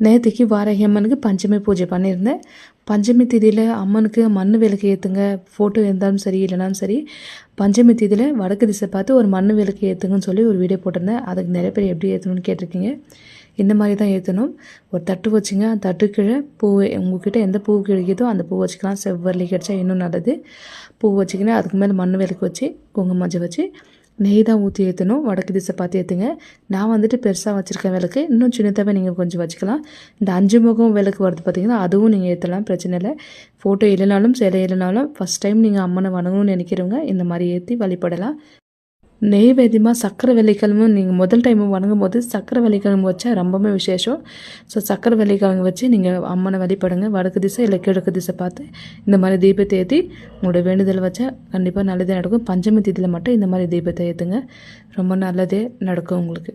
நேற்றுக்கு வாராகி அம்மனுக்கு பஞ்சமி பூஜை பண்ணியிருந்தேன். பஞ்சமி திதியில் அம்மனுக்கு மண் விளக்கு ஏற்றுங்க, ஃபோட்டோ இருந்தாலும் சரி இல்லைனாலும் சரி, பஞ்சமி திதியில் வடக்கு திசை பார்த்து ஒரு மண் விளக்கு ஏற்றுங்கன்னு சொல்லி ஒரு வீடியோ போட்டிருந்தேன். அதுக்கு நிறைய பேர் எப்படி ஏற்றணும்னு கேட்டிருக்கீங்க. இந்த மாதிரி தான் ஏற்றணும். ஒரு தட்டு வச்சுங்க, அந்த தட்டு கீழே பூ, உங்கள்கிட்ட எந்த பூ கிடைக்குதோ அந்த பூ வச்சுக்கலாம். செவ்வரளி கிடச்சா இன்னும் நல்லது. பூ வச்சுக்கினா அதுக்கு மேலே மண் விளக்கு வச்சு குங்குமம் மஞ்சள் வச்சு நெய் தான் ஊற்றி ஏற்றணும். வடக்கு திசை பார்த்து ஏற்றுங்க. நான் வந்துட்டு பெருசாக வச்சுருக்கேன் விளக்கு, இன்னும் சின்னதாகவே நீங்கள் கொஞ்சம் வச்சுக்கலாம். இந்த 5 முகம் விளக்கு வருது பார்த்திங்கன்னா, அதுவும் நீங்கள் ஏற்றலாம், பிரச்சனை இல்லை. ஃபோட்டோ இல்லைனாலும் சிலை இல்லைனாலும் ஃபஸ்ட் டைம் நீங்கள் அம்மனை வணங்கணும்னு நினைக்கிறவங்க இந்த மாதிரி ஏற்றி வழிபடலாம். நெய்வேத்தியமாக சக்கரை வெள்ளிக்கிழமை நீங்கள் முதல் டைம் வணங்கும் போது சக்கரை வெள்ளிக்கிழமை வச்சா ரொம்பவே விசேஷம். ஸோ சக்கரை வெள்ளிக்கிழமை வச்சு நீங்கள் அம்மனை வழிபடுங்க. வடக்கு திசை இல்லை கிழக்கு திசை பார்த்து இந்த மாதிரி தீபத்தை ஏற்றி உங்களோட வேண்டுதல் வச்சா கண்டிப்பாக நல்லதே நடக்கும். பஞ்சமி தேதியில் மட்டும் இந்த மாதிரி தீபத்தை ஏற்றுங்க, ரொம்ப நல்லதே நடக்கும் உங்களுக்கு.